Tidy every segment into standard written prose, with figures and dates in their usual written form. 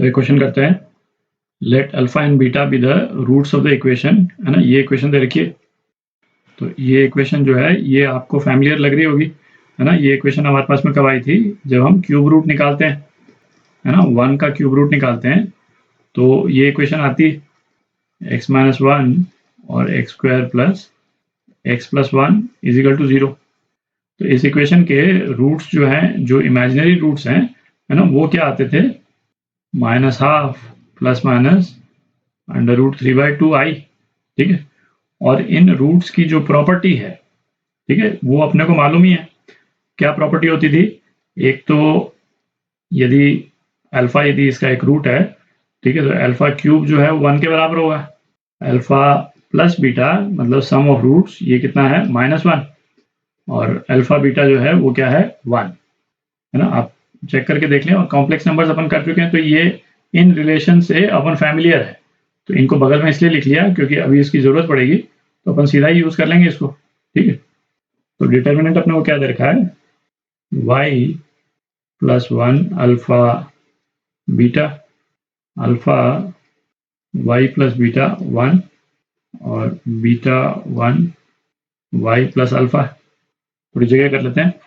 तो एक क्वेश्चन करते हैं, let alpha and beta be the roots of the equation, है ना। ये इक्वेशन दे रखी है, तो ये इक्वेशन जो है ये आपको फैमिलियर लग रही होगी, है ना। ये इक्वेशन हमारे पास में कब आई थी, जब हम क्यूब रूट निकालते हैं, है ना, 1 का क्यूब रूट निकालते हैं तो ये इक्वेशन आती है x माइनस 1 और x square plus x plus 1 is equal to 0। तो इस इक्वेशन के रूट्स जो हैं, जो इमेजिनरी रूट्स हैं, है ना, वो क्या आते थे, minus half plus minus under root 3/2i, ठीक है। और इन रूट्स की जो प्रॉपर्टी है, ठीक है, वो अपने को मालूम ही है। क्या प्रॉपर्टी होती थी, एक तो यदि अल्फा यदि इसका एक रूट है, ठीक है, तो अल्फा क्यूब जो है वो 1 के बराबर होगा। अल्फा प्लस बीटा मतलब सम ऑफ रूट्स, ये कितना है, -1, और अल्फा बीटा जो है वो क्या है, 1, है ना। आप चेक करके देख लें। और कॉम्प्लेक्स नंबर्स अपन कर चुके हैं, तो ये इन रिलेशन से अपन फैमिलियर है, तो इनको बगल में इसलिए लिख लिया क्योंकि अभी इसकी जरूरत पड़ेगी, तो अपन सीधा ही यूज कर लेंगे इसको, ठीक है। तो डिटर्मिनेंट अपने को क्या दे रखा है, y plus 1 alpha beta, alpha y plus beta 1 और बीटा 1 y प्लस अल्फा। थोड़ी जगह कर लेते हैं।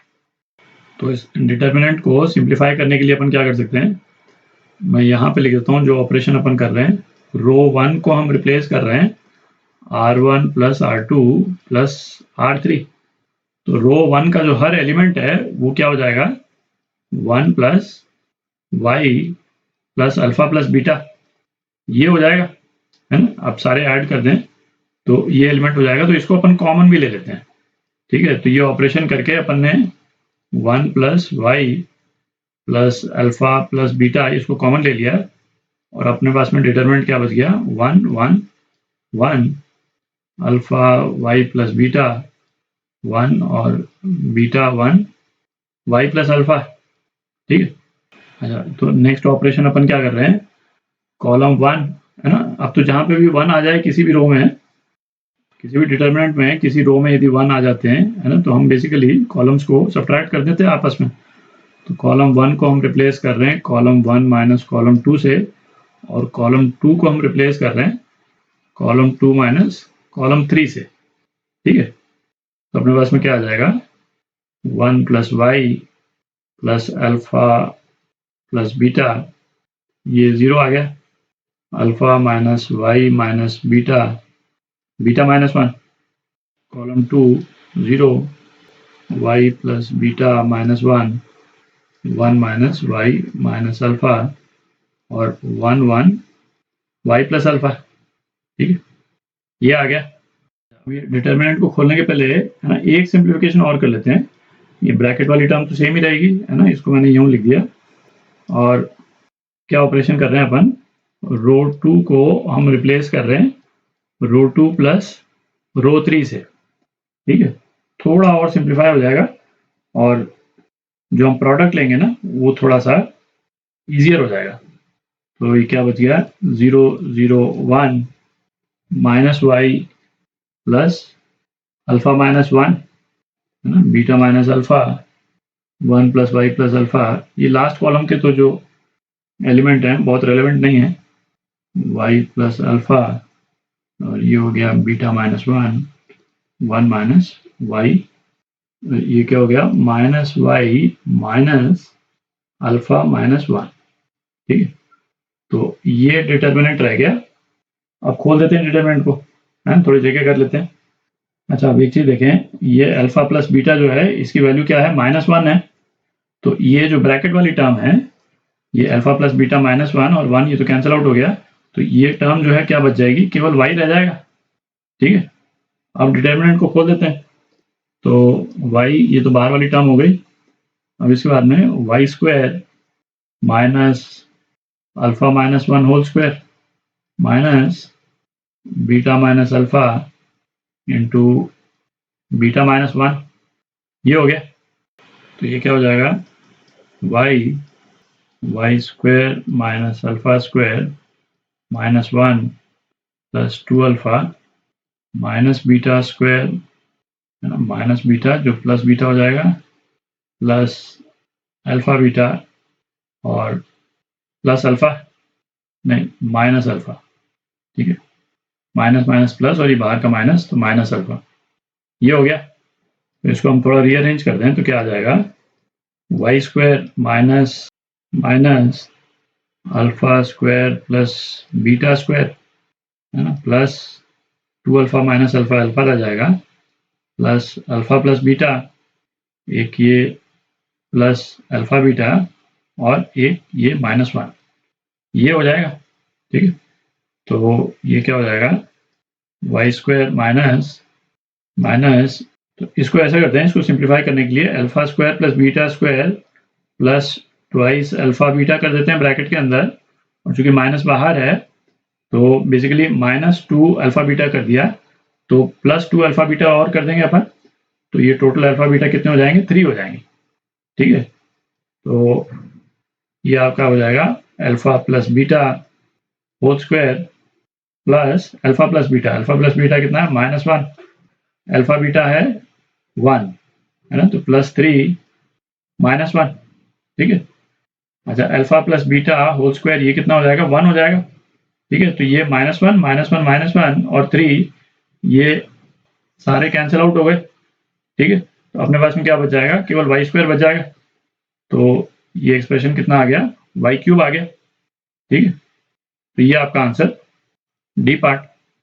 तो इस डिटर्मिनेंट को सिंप्लीफाई करने के लिए अपन क्या कर सकते हैं, मैं यहाँ पे लिख देता हूँ जो ऑपरेशन अपन कर रहे हैं। रो 1 को हम रिप्लेस कर रहे हैं r1 plus r2 plus r3। तो रो 1 का जो हर एलिमेंट है वो क्या हो जाएगा, 1 plus y plus alpha plus beta, ये हो जाएगा, है ना। आप सारे ऐड कर दें तो ये एलिमेंट हो जाएगा। तो इसको अपन कॉमन भी ले लेते हैं, ठीक है। तो ये ऑपरेशन करके अपन ने 1 plus y plus alpha plus beta इसको कॉमन ले लिया, और अपने पास में डिटरमिनेंट क्या बच गया, 1 1 1 अल्फा वाई प्लस बीटा 1 और बीटा 1 वाई प्लस अल्फा, ठीक है। अच्छा, तो नेक्स्ट ऑपरेशन अपन क्या कर रहे हैं, कॉलम 1, है ना। अब तो जहाँ पे भी 1 आ जाए किसी भी रो में, किसी भी डिटरमिनेंट में किसी रो में यदि 1 आ जाते हैं, है ना, तो हम बेसिकली कॉलम्स को सब्ट्रैक्ट कर देते हैं आपस में। तो कॉलम 1 को हम रिप्लेस कर रहे हैं कॉलम 1 माइनस कॉलम 2 से, और कॉलम 2 को हम रिप्लेस कर रहे हैं कॉलम 2 माइनस कॉलम 3 से, ठीक है। तो अपने पास में क्या आ जाएगा, 1 plus y plus alpha plus beta, ये 0 आ गया, alpha minus y minus beta, beta minus 1, column 2 0, y plus beta minus 1, 1 minus y minus alpha, और 1 1 वाई प्लस अल्फा, ठीक है, ये आ गया। अभी डिटर्मिनेंट को खोलने के पहले, है ना, एक सिंप्लीफिकेशन और कर लेते हैं। ये ब्रैकेट वाली टर्म तो सेम ही रहेगी, है ना, इसको मैंने यूं लिख दिया। और क्या ऑपरेशन कर रहे हैं अपन, रो 2 को हम रिप्लेस कर रहे हैं रो 2 प्लस रो 3 से, ठीक है। थोड़ा और सिंप्लीफाई हो जाएगा, और जो हम प्रोडक्ट लेंगे ना वो थोड़ा सा इजियर हो जाएगा। तो ये क्या बच गया, 0 0 1 minus y plus alpha minus 1, है ना, beta minus alpha, 1 plus y plus alpha. ये लास्ट कॉलम के तो जो एलिमेंट हैं बहुत रेलेवेंट नहीं है, वाई प्लस अल्फा, और ये हो गया बीटा माइनस 1 1 माइनस वाई, ये क्या हो गया, minus y minus alpha minus 1, ठीक है। तो ये डिटर्मिनेंट रह गया। अब खोल देते हैं डिटर्मिनेंट को, है, थोड़ी जगह कर लेते हैं। अच्छा, अब एक चीज देखें, ये अल्फा प्लस बीटा जो है इसकी वैल्यू क्या है, -1 है। तो ये जो ब्रैकेट वाली टर्म है, ये अल्फा प्लस बीटा -1 और 1, ये तो कैंसिल आउट हो गया। तो ये टर्म जो है क्या बच जाएगी, केवल y रह जाएगा, ठीक है। अब डिटर्मिनेंट को खोल देते हैं। तो y, ये तो बाहर वाली टर्म हो गई। अब इसके बाद में y square minus alpha minus 1 whole square minus beta minus alpha into beta minus 1, ये हो गया। तो ये क्या हो जाएगा, y square minus alpha square minus 1 plus 2 alpha minus beta square, है ना, माइनस बीटा जो प्लस बीटा हो जाएगा, प्लस अल्फा बीटा और प्लस अल्फा, नहीं, माइनस अल्फा, ठीक है, माइनस माइनस प्लस और ये बाहर का माइनस, तो माइनस अल्फा, ये हो गया। तो इसको हम थोड़ा रीअरेंज कर दें तो क्या आ जाएगा, y square minus minus alpha square plus beta square, है ना, plus 2 alpha minus alpha, alpha रह जाएगा, प्लस अल्फा प्लस बीटा, एक ये प्लस अल्फा बीटा और एक ये -1, ये हो जाएगा, ठीक है। तो ये क्या हो जाएगा, वाई स्क्वायर माइनस माइनस, तो इसको ऐसा करते हैं, इसको सिंप्लीफाई करने के लिए alpha square plus beta square plus twice alpha beta कर देते हैं ब्रैकेट के अंदर, और चूंकि माइनस बाहर है तो बेसिकली -2 अल्फा बीटा कर दिया, तो +2 अल्फा बीटा और कर देंगे अपन, तो ये टोटल अल्फा बीटा कितने हो जाएंगे, 3 हो जाएंगे, ठीक है। तो ये आपका हो जाएगा alpha plus beta whole square plus alpha plus beta कितना है, -1, अल्फा बीटा है 1, है ना, तो +3 -1, ठीक है। अच्छा, alpha plus beta whole square ये कितना हो जाएगा, 1 हो जाएगा, ठीक है। तो ये -1 और 3 ये सारे कैंसिल आउट हो गए, ठीक है। तो अपने पास में क्या बच जाएगा, केवल वाई स्क्वायर बच जाएगा, तो ये एक्सप्रेशन कितना आ गया, वाई क्यूब आ गया, ठीक है। तो ये आपका आंसर डी पार्ट।